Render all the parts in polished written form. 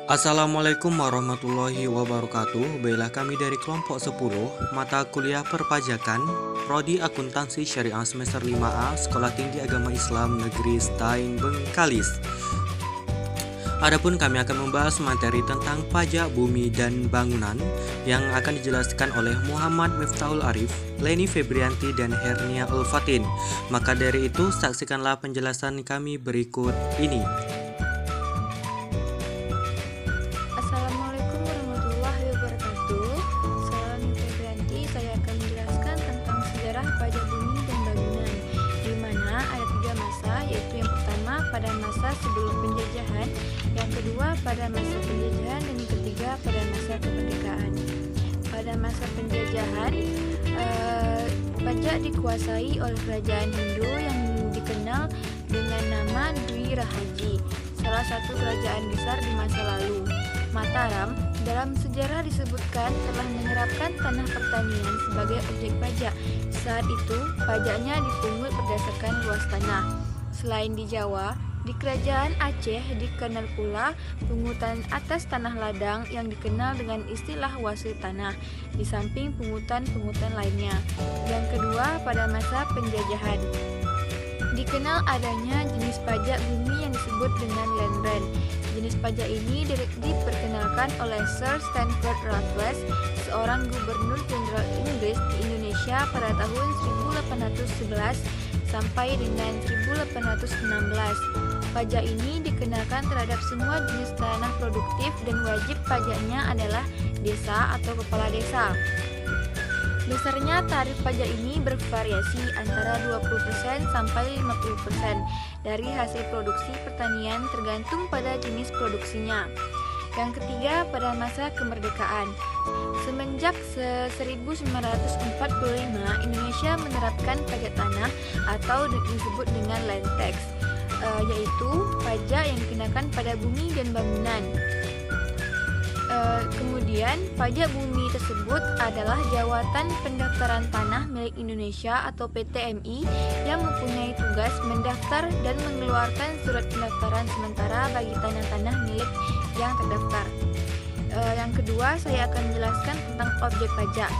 Assalamualaikum warahmatullahi wabarakatuh. Baiklah, kami dari kelompok 10 mata kuliah perpajakan Prodi Akuntansi Syariah semester 5A Sekolah Tinggi Agama Islam Negeri Stain Bengkalis. Adapun kami akan membahas materi tentang pajak bumi dan bangunan yang akan dijelaskan oleh Muhammad Miftahul Arif, Leni Febrianti, dan Hernia Ulfatin. Maka dari itu, saksikanlah penjelasan kami berikut ini. Assalamualaikum warahmatullahi wabarakatuh. Saya Leni Febrianti. Saya akan menjelaskan tentang sejarah pajak bumi dan bangunan, di mana ada 3 masa, yaitu yang pertama pada masa sebelum penjajahan, yang kedua pada masa penjajahan, dan yang ketiga pada masa kemerdekaan. Pada masa penjajahan, pajak dikuasai oleh kerajaan Hindu yang dikenal dengan nama Dwi Rahaji, salah satu kerajaan besar di masa lalu. Mataram dalam sejarah disebutkan telah menerapkan tanah pertanian sebagai objek pajak. Saat itu, pajaknya dipungut berdasarkan luas tanah. Selain di Jawa, di kerajaan Aceh dikenal pula pungutan atas tanah ladang yang dikenal dengan istilah wasit tanah, di samping pungutan-pungutan lainnya. Yang kedua, pada masa penjajahan, dikenal adanya jenis pajak bumi yang disebut dengan land rent. Jenis pajak ini diperkenalkan oleh Sir Stanford Raffles, seorang gubernur jenderal Inggris di Indonesia pada tahun 1811 sampai dengan 1816. Pajak ini dikenakan terhadap semua jenis tanah produktif dan wajib pajaknya adalah desa atau kepala desa. Besarnya tarif pajak ini bervariasi antara 20% sampai 50% dari hasil produksi pertanian tergantung pada jenis produksinya. Yang ketiga, pada masa kemerdekaan. Semenjak 1945, Indonesia menerapkan pajak tanah atau disebut dengan land tax, yaitu pajak yang dikenakan pada bumi dan bangunan. Kemudian, pajak bumi tersebut adalah Jawatan Pendaftaran Tanah Milik Indonesia atau PTMI yang mempunyai tugas mendaftar dan mengeluarkan surat pendaftaran sementara bagi tanah-tanah milik yang terdaftar. Yang kedua, saya akan menjelaskan tentang objek pajak.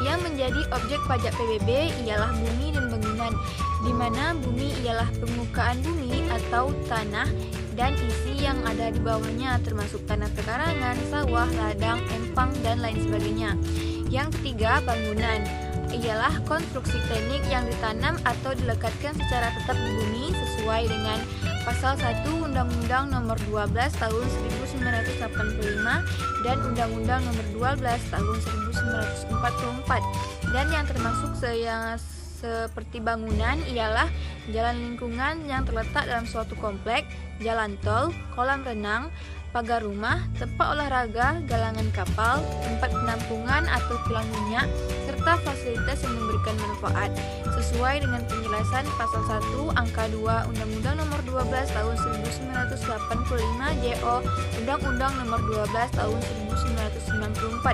Yang menjadi objek pajak PBB ialah bumi dan bangunan, di mana bumi ialah permukaan bumi atau tanah dan isi yang ada di bawahnya, termasuk tanah pekarangan, sawah, ladang, empang, dan lain sebagainya. Yang ketiga, bangunan ialah konstruksi teknik yang ditanam atau dilekatkan secara tetap di bumi sesuai dengan Pasal 1 Undang-Undang Nomor 12 Tahun 1985 dan Undang-Undang Nomor 12 Tahun 1944. Dan yang termasuk seperti bangunan ialah jalan lingkungan yang terletak dalam suatu komplek, jalan tol, kolam renang, pagar rumah, tempat olahraga, galangan kapal, tempat penampungan atau kilang minyak, serta fasilitas yang memberikan manfaat sesuai dengan penjelasan Pasal 1 Angka 2 Undang-Undang Nomor 12 Tahun 1985 JO Undang-Undang Nomor 12 Tahun 1994.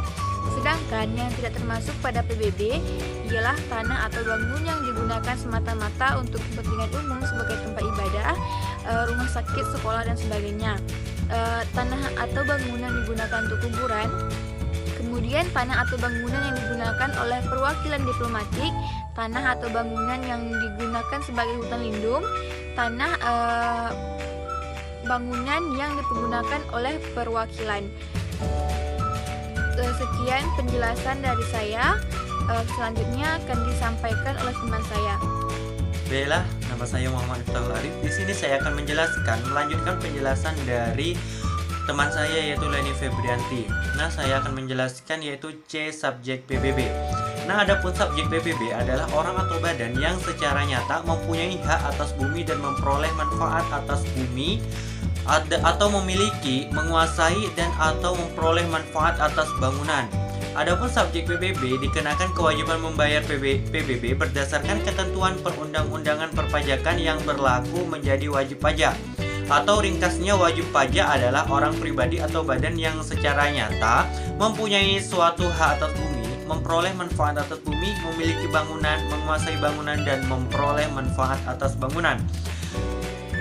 Sedangkan yang tidak termasuk pada PBB ialah tanah atau bangunan yang digunakan semata-mata untuk kepentingan umum sebagai tempat ibadah, rumah sakit, sekolah, dan sebagainya. Tanah atau bangunan digunakan untuk kuburan. Kemudian tanah atau bangunan yang digunakan oleh perwakilan diplomatik, tanah atau bangunan yang digunakan sebagai hutan lindung, tanah bangunan yang dipergunakan oleh perwakilan. Sekian penjelasan dari saya. Selanjutnya akan disampaikan oleh teman saya. Baiklah, nama saya Muhammad Miftahul Arif. Di sini saya akan melanjutkan penjelasan dari teman saya yaitu Leni Febrianti. Nah, saya akan menjelaskan yaitu C subjek PBB. Nah, adapun subjek PBB adalah orang atau badan yang secara nyata mempunyai hak atas bumi dan memperoleh manfaat atas bumi atau memiliki, menguasai, dan atau memperoleh manfaat atas bangunan. Adapun subjek PBB dikenakan kewajiban membayar PBB berdasarkan ketentuan perundang-undangan perpajakan yang berlaku menjadi wajib pajak. Atau ringkasnya, wajib pajak adalah orang pribadi atau badan yang secara nyata mempunyai suatu hak atas bumi, memperoleh manfaat atas bumi, memiliki bangunan, menguasai bangunan, dan memperoleh manfaat atas bangunan.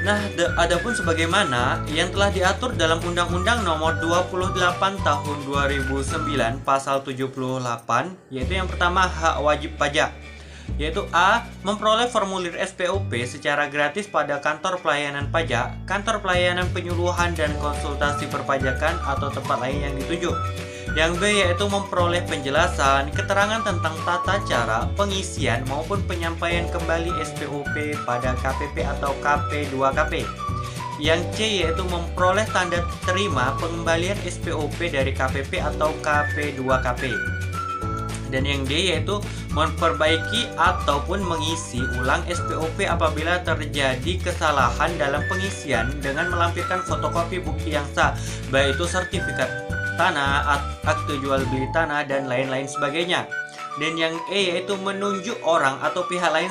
Nah, adapun sebagaimana yang telah diatur dalam Undang-Undang Nomor 28 Tahun 2009 Pasal 78, yaitu yang pertama hak wajib pajak, yaitu A. Memperoleh formulir SPOP secara gratis pada kantor pelayanan pajak, kantor pelayanan penyuluhan dan konsultasi perpajakan atau tempat lain yang dituju. Yang B yaitu memperoleh penjelasan, keterangan tentang tata cara pengisian maupun penyampaian kembali SPOP pada KPP atau KP2KP. Yang C yaitu memperoleh tanda terima pengembalian SPOP dari KPP atau KP2KP. Dan yang D yaitu memperbaiki ataupun mengisi ulang SPOP apabila terjadi kesalahan dalam pengisian dengan melampirkan fotokopi bukti yang sah, baik itu sertifikat tanah, akte jual beli tanah, dan lain-lain sebagainya. Dan yang E yaitu menunjuk orang atau pihak lain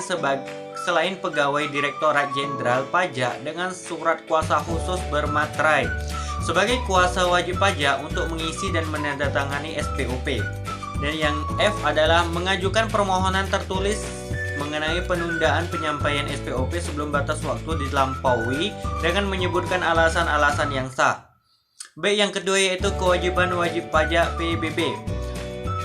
selain pegawai Direktorat Jenderal Pajak dengan surat kuasa khusus bermaterai sebagai kuasa wajib pajak untuk mengisi dan menandatangani SPOP. Dan yang F adalah mengajukan permohonan tertulis mengenai penundaan penyampaian SPOP sebelum batas waktu dilampaui dengan menyebutkan alasan-alasan yang sah. B yang kedua yaitu kewajiban wajib pajak PBB.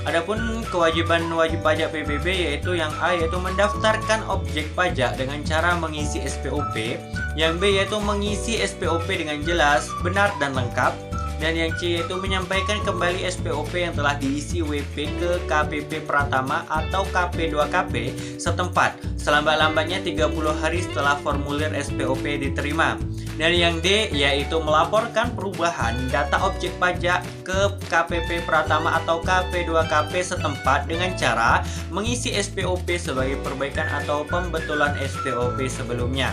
Adapun kewajiban wajib pajak PBB yaitu yang A yaitu mendaftarkan objek pajak dengan cara mengisi SPOP, yang B yaitu mengisi SPOP dengan jelas, benar dan lengkap, dan yang C yaitu menyampaikan kembali SPOP yang telah diisi WP ke KPP Pratama atau KP2KP setempat selambat-lambatnya 30 hari setelah formulir SPOP diterima. Dan yang D yaitu melaporkan perubahan data objek pajak ke KPP Pratama atau KP2KP setempat dengan cara mengisi SPOP sebagai perbaikan atau pembetulan SPOP sebelumnya.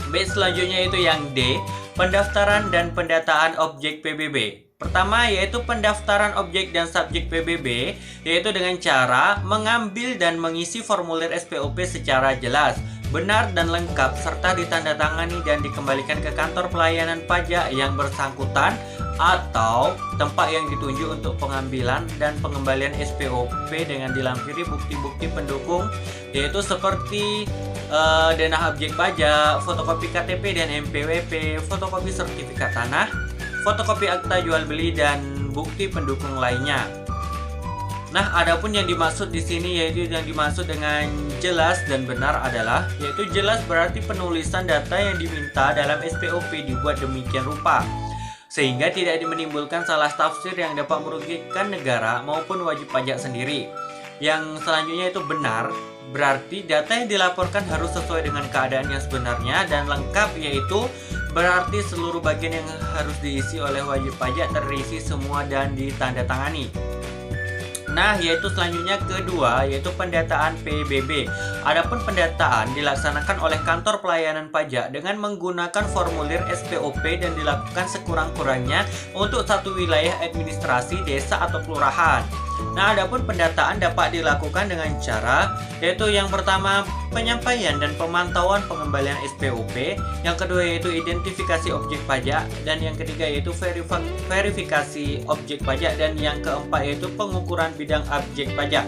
B selanjutnya itu yang D, pendaftaran dan pendataan objek PBB. Pertama yaitu pendaftaran objek dan subjek PBB, yaitu dengan cara mengambil dan mengisi formulir SPOP secara jelas, benar dan lengkap serta ditandatangani dan dikembalikan ke kantor pelayanan pajak yang bersangkutan atau tempat yang ditunjuk untuk pengambilan dan pengembalian SPOP dengan dilampiri bukti-bukti pendukung, yaitu seperti denah objek pajak, fotokopi KTP dan NPWP, fotokopi sertifikat tanah, fotokopi akta jual beli, dan bukti pendukung lainnya. Nah, adapun yang dimaksud di sini yaitu yang dimaksud dengan jelas dan benar adalah yaitu jelas berarti penulisan data yang diminta dalam SPOP dibuat demikian rupa sehingga tidak menimbulkan salah tafsir yang dapat merugikan negara maupun wajib pajak sendiri. Yang selanjutnya itu benar, berarti data yang dilaporkan harus sesuai dengan keadaan yang sebenarnya, dan lengkap yaitu berarti seluruh bagian yang harus diisi oleh wajib pajak terisi semua dan ditandatangani. Nah, yaitu selanjutnya kedua yaitu pendataan PBB. Adapun pendataan dilaksanakan oleh kantor pelayanan pajak dengan menggunakan formulir SPOP dan dilakukan sekurang-kurangnya untuk satu wilayah administrasi, desa atau kelurahan. Nah, adapun pendataan dapat dilakukan dengan cara yaitu yang pertama penyampaian dan pemantauan pengembalian SPOP, yang kedua yaitu identifikasi objek pajak, dan yang ketiga yaitu verifikasi objek pajak, dan yang keempat yaitu pengukuran bidang objek pajak.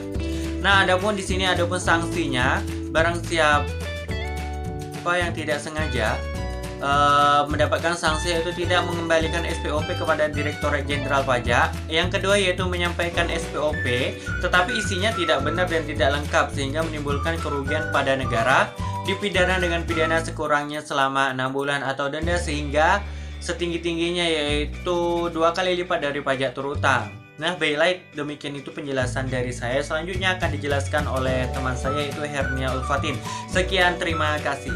Nah, adapun di sini adapun sanksinya, barang siapa yang tidak sengaja mendapatkan sanksi yaitu tidak mengembalikan SPOP kepada Direktorat Jenderal Pajak. Yang kedua yaitu menyampaikan SPOP tetapi isinya tidak benar dan tidak lengkap sehingga menimbulkan kerugian pada negara, dipidana dengan pidana sekurangnya selama 6 bulan atau denda sehingga setinggi-tingginya yaitu 2 kali lipat dari pajak terutang. Nah, baiklah, demikian itu penjelasan dari saya. Selanjutnya akan dijelaskan oleh teman saya yaitu Hernia Ulfatin. Sekian, terima kasih.